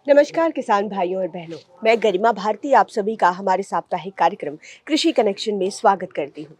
नमस्कार किसान भाइयों और बहनों, मैं गरिमा भारती आप सभी का हमारे साप्ताहिक कार्यक्रम कृषि कनेक्शन में स्वागत करती हूँ।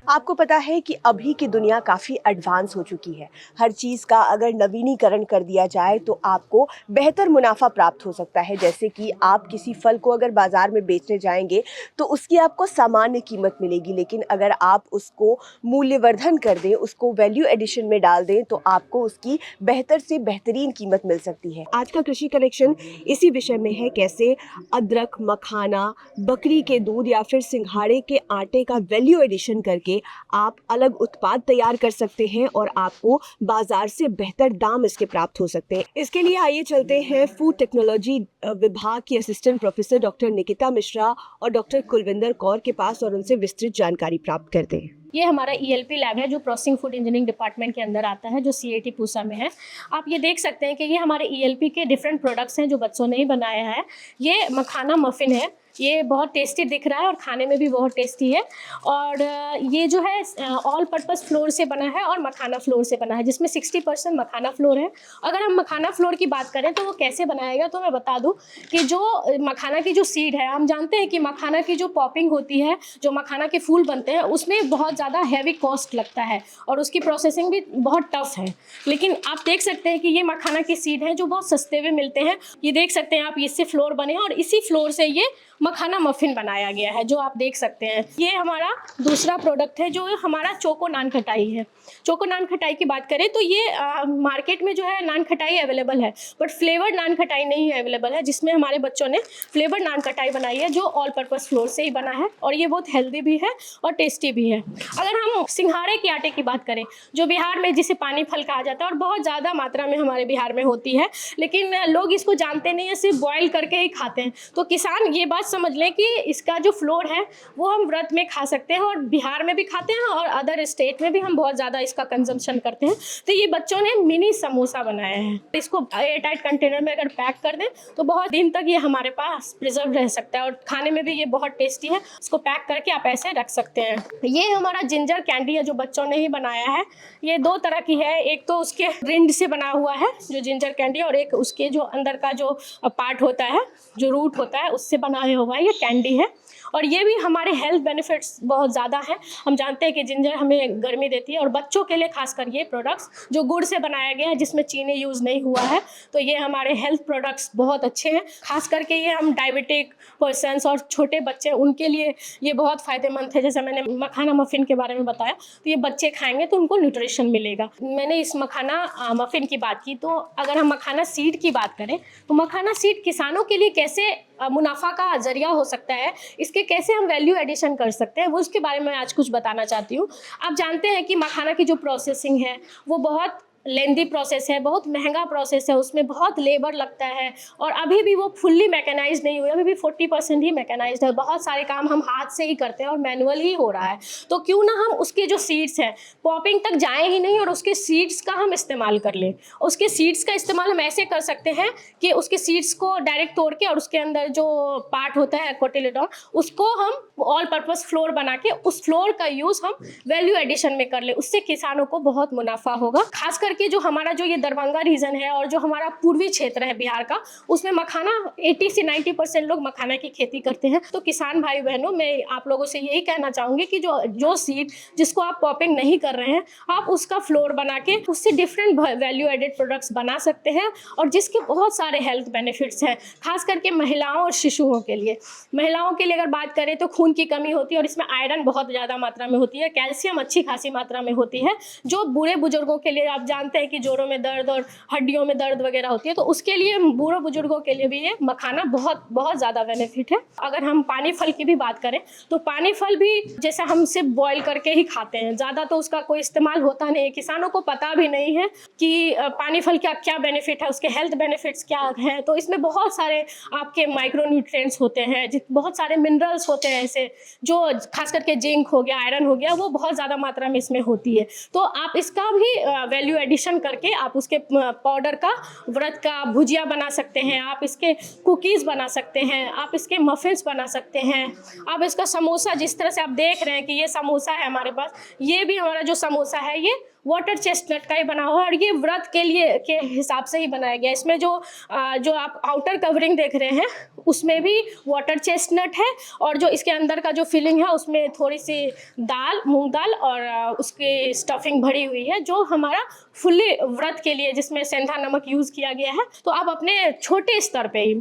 आपको पता है कि अभी की दुनिया काफ़ी एडवांस हो चुकी है। हर चीज़ का अगर नवीनीकरण कर दिया जाए तो आपको बेहतर मुनाफा प्राप्त हो सकता है। जैसे कि आप किसी फल को अगर बाज़ार में बेचने जाएंगे तो उसकी आपको सामान्य कीमत मिलेगी, लेकिन अगर आप उसको मूल्यवर्धन कर दें, उसको वैल्यू एडिशन में डाल दें तो आपको उसकी बेहतर से बेहतरीन कीमत मिल सकती है। आज का कृषि कनेक्शन इसी विषय में है, कैसे अदरक, मखाना, बकरी के दूध या फिर सिंघाड़े के आटे का वैल्यू एडिशन करके आप अलग उत्पाद तैयार कर सकते हैं और आपको बाजार से बेहतर दाम इसके प्राप्त हो सकते हैं। इसके लिए आइए चलते हैं फूड टेक्नोलॉजी विभाग की assistant professor doctor Nikita Mishra और डॉक्टर कुलविंदर कौर के पास और उनसे विस्तृत जानकारी प्राप्त करते हैं। ये हमारा ईएलपी लैब है जो प्रोसेसिंग फूड इंजीनियरिंग डिपार्टमेंट के अंदर आता है, जो सीआईटी पूसा में है। आप ये देख सकते हैं कि ये हमारे ईएलपी के डिफरेंट प्रोडक्ट्स हैं जो बच्चों ने ही बनाया है। ये मखाना मफिन है, ये बहुत टेस्टी दिख रहा है और खाने में भी बहुत टेस्टी है। और ये जो है ऑल पर्पस फ्लोर से बना है और मखाना फ्लोर से बना है, जिसमें 60% मखाना फ्लोर है। अगर हम मखाना फ्लोर की बात करें तो वो कैसे बनाएगा, तो मैं बता दूं कि जो मखाना की जो सीड है, हम जानते हैं कि मखाना की जो पॉपिंग होती है, जो मखाना के फूल बनते हैं, उसमें बहुत ज़्यादा हैवी कॉस्ट लगता है और उसकी प्रोसेसिंग भी बहुत टफ है। लेकिन आप देख सकते हैं कि ये मखाना की सीड हैं जो बहुत सस्ते में मिलते हैं। ये देख सकते हैं आप, इससे फ्लोर बने और इसी फ्लोर से ये मखाना मफिन बनाया गया है, जो आप देख सकते हैं। ये हमारा दूसरा प्रोडक्ट है जो हमारा चोको नान खटाई है। चोको नान खटाई की बात करें तो ये मार्केट में जो है नान खटाई अवेलेबल है, बट फ्लेवर्ड नान खटाई नहीं अवेलेबल है, जिसमें हमारे बच्चों ने फ्लेवर्ड नान खटाई बनाई है जो ऑल पर्पस फ्लोर से ही बना है और ये बहुत हेल्दी भी है और टेस्टी भी है। अगर हम सिंघाड़े के आटे की बात करें, जो बिहार में जिसे पानी फल कहा जाता है और बहुत ज़्यादा मात्रा में हमारे बिहार में होती है, लेकिन लोग इसको जानते नहीं है, सिर्फ बॉयल करके ही खाते हैं। तो किसान ये बात समझ लें कि इसका जो फ्लोर है वो हम व्रत में खा सकते हैं और बिहार में भी खाते हैं और अदर स्टेट में भी हम बहुत ज़्यादा इसका कंजम्पशन करते हैं। तो ये बच्चों ने मिनी समोसा बनाया है। इसको एयरटाइट कंटेनर में अगर पैक कर दें तो बहुत दिन तक ये हमारे पास प्रिजर्व रह सकता है और खाने में भी ये बहुत टेस्टी है। इसको पैक करके आप ऐसे रख सकते हैं। ये हमारा जिंजर कैंडी है जो बच्चों ने ही बनाया है। ये दो तरह की है, एक तो उसके रिंड से बना हुआ है जो जिंजर कैंडी, और एक उसके जो अंदर का जो पार्ट होता है, जो रूट होता है, उससे बनाया हुआ ये कैंडी है। और ये भी हमारे हेल्थ बेनिफिट्स बहुत ज़्यादा हैं। हम जानते हैं कि जिंजर हमें गर्मी देती है और बच्चों के लिए खासकर ये प्रोडक्ट्स जो गुड़ से बनाया गया है, जिसमें चीनी यूज़ नहीं हुआ है, तो ये हमारे हेल्थ प्रोडक्ट्स बहुत अच्छे हैं। खास करके ये हम डायबिटिक पर्सनस और छोटे बच्चे, उनके लिए ये बहुत फ़ायदेमंद है। जैसे मैंने मखाना मफिन के बारे में बताया, तो ये बच्चे खाएंगे तो उनको न्यूट्रिशन मिलेगा। मैंने इस मखाना मफिन की बात की, तो अगर हम मखाना सीड की बात करें तो मखाना सीड किसानों के लिए कैसे मुनाफा का जरिया हो सकता है, इसके कैसे हम वैल्यू एडिशन कर सकते हैं, वो उसके बारे में आज कुछ बताना चाहती हूँ। आप जानते हैं कि मखाना की जो प्रोसेसिंग है वो बहुत लेंदी प्रोसेस है, बहुत महंगा प्रोसेस है, उसमें बहुत लेबर लगता है और अभी भी वो फुल्ली मैकेनाइज नहीं हुई, अभी भी 40% ही मैकेनाइज्ड है। बहुत सारे काम हम हाथ से ही करते हैं और मैनुअल ही हो रहा है। तो क्यों ना हम उसके जो सीड्स हैं पॉपिंग तक जाए ही नहीं और उसके सीड्स का हम इस्तेमाल कर लें। उसके सीड्स का इस्तेमाल हम ऐसे कर सकते हैं कि उसके सीड्स को डायरेक्ट तोड़ के और उसके अंदर जो पार्ट होता है कोटिलेडॉन, उसको हम ऑल पर्पस फ्लोर बना के उस फ्लोर का यूज़ हम वैल्यू एडिशन में कर ले। उससे किसानों को बहुत मुनाफा होगा। खासकर कि जो हमारा जो ये दरभंगा रीजन है और जो हमारा पूर्वी क्षेत्र है बिहार का, उसमें मखाना 80 से 90% लोग मखाना की खेती करते हैं। तो किसान भाई बहनों, मैं आप लोगों से यही कहना चाहूँगी कि जो सीड जिसको आप पॉपिंग नहीं कर रहे हैं, आप उसका फ्लोर बना के उससे डिफरेंट वैल्यू एडेड प्रोडक्ट्स बना सकते हैं और जिसके बहुत सारे हेल्थ बेनिफिट्स हैं। खास करके महिलाओं और शिशुओं के लिए, महिलाओं के लिए अगर बात करें तो खून की कमी होती है और इसमें आयरन बहुत ज़्यादा मात्रा में होती है, कैल्शियम अच्छी खासी मात्रा में होती है। जो बूढ़े बुजुर्गों के लिए, आप जानते हैं कि जोड़ों में दर्द और हड्डियों में दर्द वगैरह होती है, तो उसके लिए बूढ़े बुजुर्गों के लिए भी ये मखाना बहुत बहुत ज़्यादा बेनिफिट है। अगर हम पानी फल की भी बात करें तो पानी फल भी जैसा हम सिर्फ बॉयल करके ही खाते हैं, ज़्यादा तो उसका कोई इस्तेमाल होता नहीं है। किसानों को पता भी नहीं है कि पानी फल का क्या बेनिफिट है, उसके हेल्थ बेनिफिट्स क्या हैं। तो इसमें बहुत सारे आपके माइक्रो न्यूट्रिएंट्स होते हैं, बहुत सारे मिनरल्स होते हैं ऐसे, जो खास करके जिंक हो गया, आयरन हो गया, वो बहुत ज़्यादा मात्रा में इसमें होती है। तो आप इसका भी वैल्यू एडिशन करके आप उसके पाउडर का व्रत का भुजिया बना सकते हैं, आप इसके कुकीज़ बना सकते हैं, आप इसके मफिन्स बना सकते हैं, आप इसका समोसा, जिस तरह से आप देख रहे हैं कि ये समोसा है हमारे पास, ये भी हमारा जो समोसा है ये वाटर चेस्टनट का ही बना हुआ है, और ये व्रत के लिए के हिसाब से ही बनाया गया है। इसमें जो आप आउटर कवरिंग देख रहे हैं उसमें भी वाटर चेस्टनट है, और जो इसके अंदर का जो फिलिंग है उसमें थोड़ी सी दाल, मूंग दाल और उसकी स्टफिंग भरी हुई है, जो हमारा फुल्ली व्रत के लिए, जिसमें सेंधा नमक यूज़ किया गया है। तो आप अपने छोटे स्तर पे ही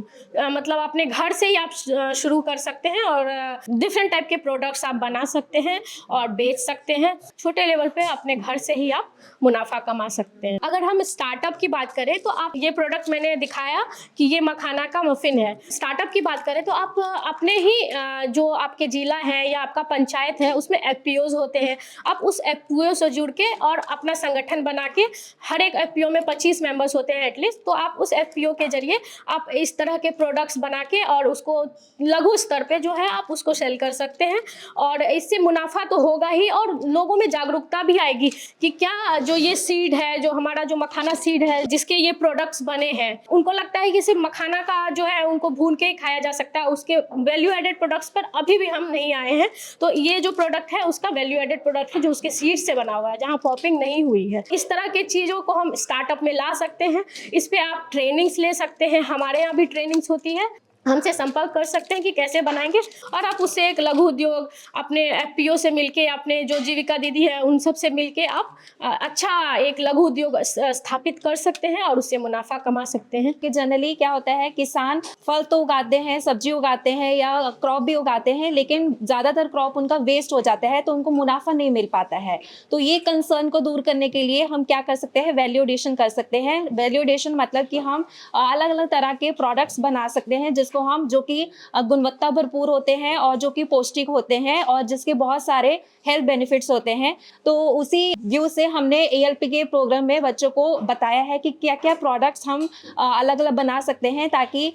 मतलब अपने घर से ही आप शुरू कर सकते हैं, और डिफरेंट टाइप के प्रोडक्ट्स आप बना सकते हैं और बेच सकते हैं। छोटे लेवल पे अपने घर से ही आप मुनाफा कमा सकते हैं। अगर हम स्टार्टअप की बात करें तो आप, ये प्रोडक्ट मैंने दिखाया कि ये मखाना का मफिन है। स्टार्टअप की बात करें तो आप अपने ही जो आपके जिला है या आपका पंचायत है उसमें एफपीओज होते हैं, आप उस एफपीओ से जुड़ के और अपना संगठन बना के, हर एक एफपीओ में 25 मेंबर्स होते हैं एटलीस्ट, तो आप उस एफपीओ के जरिए आप इस तरह के प्रोडक्ट्स बना के और उसको लघु स्तर पे जो है आप उसको सेल कर सकते हैं, और इससे मुनाफा तो होगा ही, और लोगों में जागरूकता भी आएगी कि क्या जो ये सीड है, जो हमारा जो मखाना सीड है जिसके ये प्रोडक्ट्स बने हैं, उनको लगता है कि सिर्फ मखाना का जो है उनको भून के ही खाया जा सकता है, उसके वैल्यू एडेड प्रोडक्ट्स पर अभी भी हम नहीं आए हैं। तो ये जो प्रोडक्ट है उसका वैल्यू एडेड प्रोडक्ट है, जो उसके सीड से बना हुआ है, जहाँ पॉपिंग नहीं हुई है। इस तरह के चीज़ों को हम स्टार्टअप में ला सकते हैं। इस पे आप ट्रेनिंग्स ले सकते हैं, हमारे यहाँ भी ट्रेनिंग्स होती है, हमसे संपर्क कर सकते हैं कि कैसे बनाएंगे, और आप उससे एक लघु उद्योग अपने एफपीओ से मिलके, अपने जो जीविका दीदी है उन सब से मिलके आप अच्छा एक लघु उद्योग स्थापित कर सकते हैं और उससे मुनाफा कमा सकते हैं। कि जनरली क्या होता है, किसान फल तो उगाते हैं, सब्जी उगाते हैं या क्रॉप भी उगाते हैं, लेकिन ज़्यादातर क्रॉप उनका वेस्ट हो जाता है तो उनको मुनाफा नहीं मिल पाता है। तो ये कंसर्न को दूर करने के लिए हम क्या कर सकते हैं, वैल्यू एडिशन कर सकते हैं। वैल्यू एडिशन मतलब कि हम अलग अलग तरह के प्रोडक्ट्स बना सकते हैं जिसको हम, जो कि गुणवत्ता भरपूर होते हैं और जो कि पौष्टिक होते हैं और जिसके बहुत सारे हेल्थ बेनिफिट्स होते हैं। तो उसी व्यू से हमने एएलपी के प्रोग्राम में बच्चों को बताया है कि क्या क्या प्रोडक्ट्स हम अलग अलग बना सकते हैं, ताकि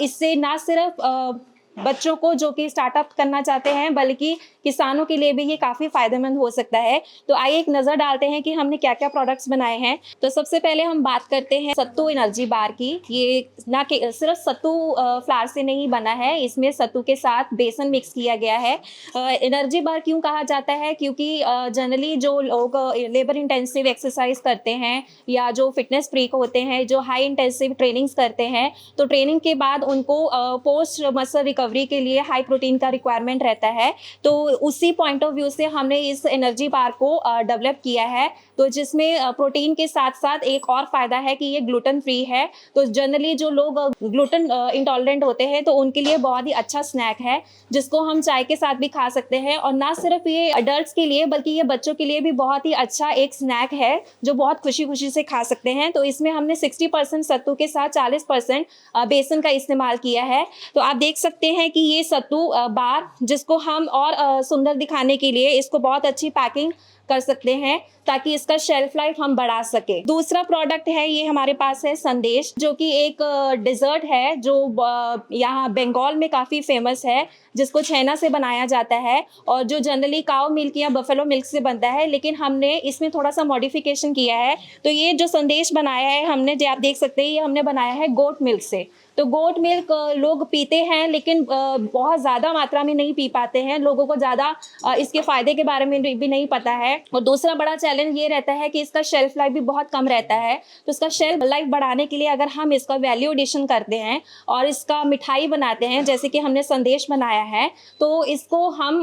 इससे ना सिर्फ बच्चों को जो कि स्टार्टअप करना चाहते हैं, बल्कि किसानों के लिए भी ये काफ़ी फायदेमंद हो सकता है। तो आइए एक नज़र डालते हैं कि हमने क्या क्या प्रोडक्ट्स बनाए हैं। तो सबसे पहले हम बात करते हैं सत्तू एनर्जी बार की। ये ना कि सिर्फ सत्तू फ्लावर से नहीं बना है, इसमें सत्तू के साथ बेसन मिक्स किया गया है। एनर्जी बार क्यों कहा जाता है, क्योंकि जनरली जो लोग लेबर इंटेंसिव एक्सरसाइज करते हैं या जो फिटनेस फ्रीक होते हैं, जो हाई इंटेंसिव ट्रेनिंग्स करते हैं, तो ट्रेनिंग के बाद उनको पोस्ट मसल रिकवरी के लिए हाई प्रोटीन का रिक्वायरमेंट रहता है। तो उसी पॉइंट ऑफ व्यू से हमने इस एनर्जी बार को डेवलप किया है, तो जिसमें प्रोटीन के साथ साथ एक और फ़ायदा है कि ये ग्लूटेन फ्री है। तो जनरली जो लोग ग्लूटेन इंटॉलरेंट होते हैं तो उनके लिए बहुत ही अच्छा स्नैक है, जिसको हम चाय के साथ भी खा सकते हैं। और ना सिर्फ ये अडल्ट्स के लिए बल्कि ये बच्चों के लिए भी बहुत ही अच्छा एक स्नैक है जो बहुत खुशी खुशी से खा सकते हैं। तो इसमें हमने 60% सत्तू के साथ 40% बेसन का इस्तेमाल किया है। तो आप देख सकते हैं कि ये सत्तू बार, जिसको हम और सुंदर दिखाने के लिए इसको बहुत अच्छी पैकिंग कर सकते हैं ताकि इसका शेल्फ लाइफ हम बढ़ा सके। दूसरा प्रोडक्ट है, ये हमारे पास है संदेश, जो कि एक डिज़र्ट है जो यहाँ बंगाल में काफ़ी फेमस है, जिसको छेना से बनाया जाता है और जो जनरली काऊ मिल्क या बफेलो मिल्क से बनता है, लेकिन हमने इसमें थोड़ा सा मॉडिफिकेशन किया है। तो ये जो संदेश बनाया है हमने, जो आप देख सकते हैं, ये हमने बनाया है गोट मिल्क से। तो गोट मिल्क लोग पीते हैं लेकिन बहुत ज़्यादा मात्रा में नहीं पी पाते हैं, लोगों को ज़्यादा इसके फ़ायदे के बारे में भी नहीं पता है। और दूसरा बड़ा चैलेंज ये रहता है कि इसका शेल्फ लाइफ भी बहुत कम रहता है। तो इसका शेल्फ लाइफ बढ़ाने के लिए अगर हम इसका वैल्यू एडिशन करते हैं और इसका मिठाई बनाते हैं, जैसे कि हमने संदेश बनाया है, तो इसको हम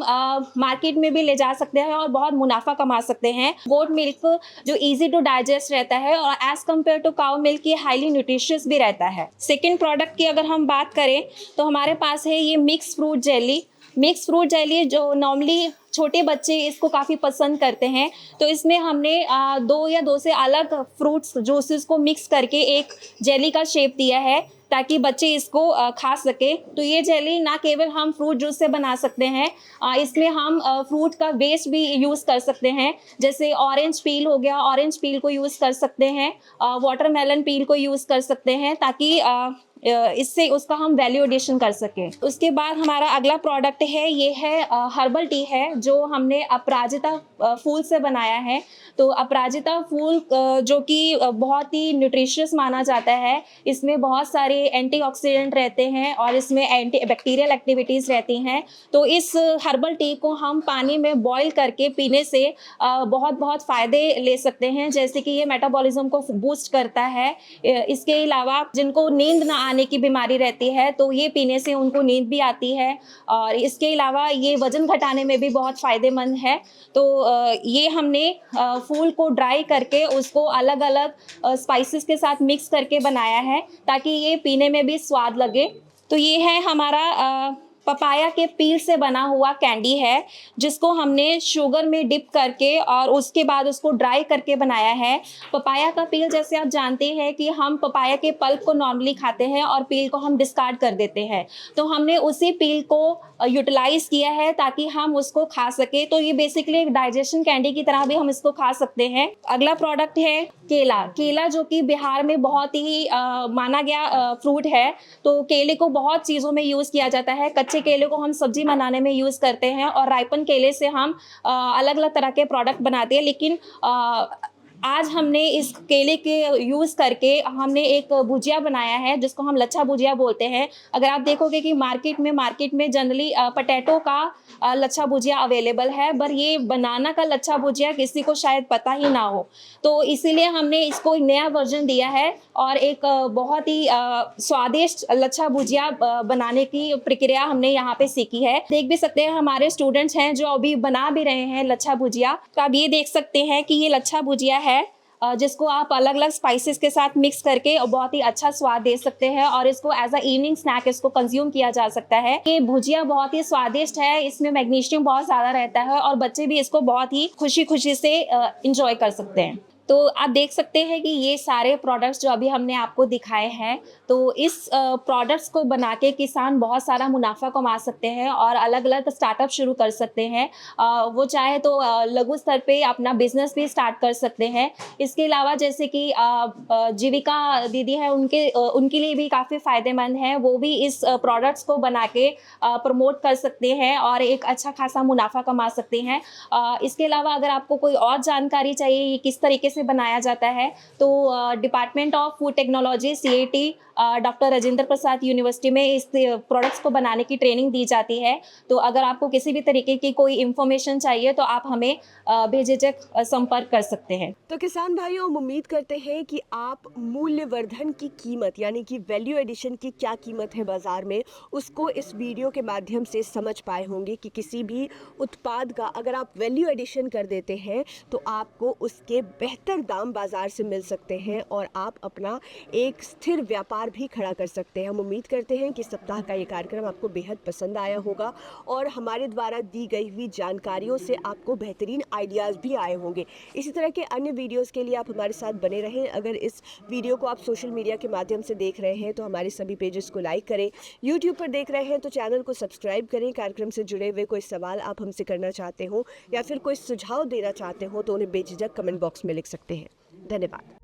मार्केट में भी ले जा सकते हैं और बहुत मुनाफा कमा सकते हैं। गोट मिल्क जो ईजी टू डाइजेस्ट रहता है और as compare to cow milk ये हाईली न्यूट्रिशियस भी रहता है। सेकेंड प्रोडक्ट की अगर हम बात करें तो हमारे पास है ये mix fruit jelly. Mix fruit jelly जो नॉर्मली छोटे बच्चे इसको काफ़ी पसंद करते हैं, तो इसमें हमने 2 से अलग फ्रूट्स जूसेस को मिक्स करके एक जेली का शेप दिया है ताकि बच्चे इसको खा सके। तो ये जेली ना केवल हम फ्रूट जूस से बना सकते हैं, इसमें हम फ्रूट का वेस्ट भी यूज़ कर सकते हैं। जैसे ऑरेंज पील हो गया, ऑरेंज पील को यूज़ कर सकते हैं, वाटरमेलन पील को यूज़ कर सकते हैं, ताकि इससे उसका हम वैल्यू एडिशन कर सकें। उसके बाद हमारा अगला प्रोडक्ट है, ये है हर्बल टी है जो हमने अपराजिता फूल से बनाया है। तो अपराजिता फूल जो कि बहुत ही न्यूट्रिशियस माना जाता है, इसमें बहुत सारे एंटीऑक्सीडेंट रहते हैं और इसमें एंटी बैक्टीरियल एक्टिविटीज़ रहती हैं। तो इस हर्बल टी को हम पानी में बॉईल करके पीने से बहुत बहुत फ़ायदे ले सकते हैं, जैसे कि ये मेटाबॉलिज्म को बूस्ट करता है। इसके अलावा जिनको नींद ना आने की बीमारी रहती है तो ये पीने से उनको नींद भी आती है, और इसके अलावा ये वज़न घटाने में भी बहुत फ़ायदेमंद है। तो ये हमने फूल को ड्राई करके उसको अलग अलग स्पाइसेस के साथ मिक्स करके बनाया है ताकि ये पीने में भी स्वाद लगे। तो ये है हमारा पपाया के पील से बना हुआ कैंडी है, जिसको हमने शुगर में डिप करके और उसके बाद उसको ड्राई करके बनाया है। पपाया का पील, जैसे आप जानते हैं कि हम पपाया के पल्प को नॉर्मली खाते हैं और पील को हम डिस्कार्ड कर देते हैं, तो हमने उसी पील को यूटिलाइज किया है ताकि हम उसको खा सके। तो ये बेसिकली एक डाइजेशन कैंडी की तरह भी हम इसको खा सकते हैं। अगला प्रोडक्ट है केला। केला जो कि बिहार में बहुत ही माना गया फ्रूट है। तो केले को बहुत चीज़ों में यूज़ किया जाता है। कच्चे केले को हम सब्जी बनाने में यूज़ करते हैं और राइपन केले से हम अलग अलग तरह के प्रोडक्ट बनाते हैं। लेकिन आज हमने इस केले के यूज़ करके हमने एक भुजिया बनाया है जिसको हम लच्छा भुजिया बोलते हैं। अगर आप देखोगे कि मार्केट में जनरली पोटैटो का लच्छा भुजिया अवेलेबल है, पर ये बनाना का लच्छा भुजिया किसी को शायद पता ही ना हो। तो इसीलिए हमने इसको एक नया वर्जन दिया है और एक बहुत ही स्वादिष्ट लच्छा भुजिया बनाने की प्रक्रिया हमने यहाँ पे सीखी है। देख भी सकते हैं हमारे स्टूडेंट्स हैं जो अभी बना भी रहे हैं लच्छा भुजिया। तो आप ये देख सकते हैं कि ये लच्छा भुजिया है जिसको आप अलग अलग स्पाइसेस के साथ मिक्स करके बहुत ही अच्छा स्वाद दे सकते हैं और इसको एज अ इवनिंग स्नैक इसको कंज्यूम किया जा सकता है। ये भुजिया बहुत ही स्वादिष्ट है, इसमें मैग्नीशियम बहुत ज़्यादा रहता है और बच्चे भी इसको बहुत ही खुशी खुशी से इंजॉय कर सकते हैं। तो आप देख सकते हैं कि ये सारे प्रोडक्ट्स जो अभी हमने आपको दिखाए हैं, तो इस प्रोडक्ट्स को बना के किसान बहुत सारा मुनाफा कमा सकते हैं और अलग अलग स्टार्टअप शुरू कर सकते हैं। वो चाहे तो लघु स्तर पे अपना बिजनेस भी स्टार्ट कर सकते हैं। इसके अलावा जैसे कि जीविका दीदी है, उनके लिए भी काफ़ी फ़ायदेमंद है। वो भी इस प्रोडक्ट्स को बना के प्रमोट कर सकते हैं और एक अच्छा खासा मुनाफा कमा सकते हैं। इसके अलावा अगर आपको कोई और जानकारी चाहिए ये किस तरीके से बनाया जाता है, तो department of food technology CAT doctor Rajendra Prasad university में इस प्रोडक्ट्स को बनाने की ट्रेनिंग दी जाती है। तो अगर आपको किसी भी तरीके की कोई इन्फॉर्मेशन चाहिए तो आप हमें बेझिझक संपर्क कर सकते हैं। तो किसान भाइयों, हम उम्मीद करते हैं कि आप मूल्यवर्धन की कीमत यानी कि वैल्यू एडिशन की क्या कीमत है बाज़ार में, उसको इस वीडियो के माध्यम से समझ पाए होंगे कि किसी भी उत्पाद का अगर आप वैल्यू एडिशन कर देते हैं तो आपको उसके बेहतर दाम बाज़ार से मिल सकते हैं और आप अपना एक स्थिर व्यापार भी खड़ा कर सकते हैं। हम उम्मीद करते हैं कि सप्ताह का ये कार्यक्रम आपको बेहद पसंद आया होगा और हमारे द्वारा दी गई हुई जानकारियों से आपको बेहतरीन आइडियाज़ भी आए होंगे। इसी तरह के अन्य वीडियोस के लिए आप हमारे साथ बने रहें। अगर इस वीडियो को आप सोशल मीडिया के माध्यम से देख रहे हैं तो हमारे सभी पेजेस को लाइक करें। यूट्यूब पर देख रहे हैं तो चैनल को सब्सक्राइब करें। कार्यक्रम से जुड़े हुए कोई सवाल आप हमसे करना चाहते हो या फिर कोई सुझाव देना चाहते हो तो उन्हें बेझिझक कमेंट बॉक्स में लिख सकते हैं। धन्यवाद।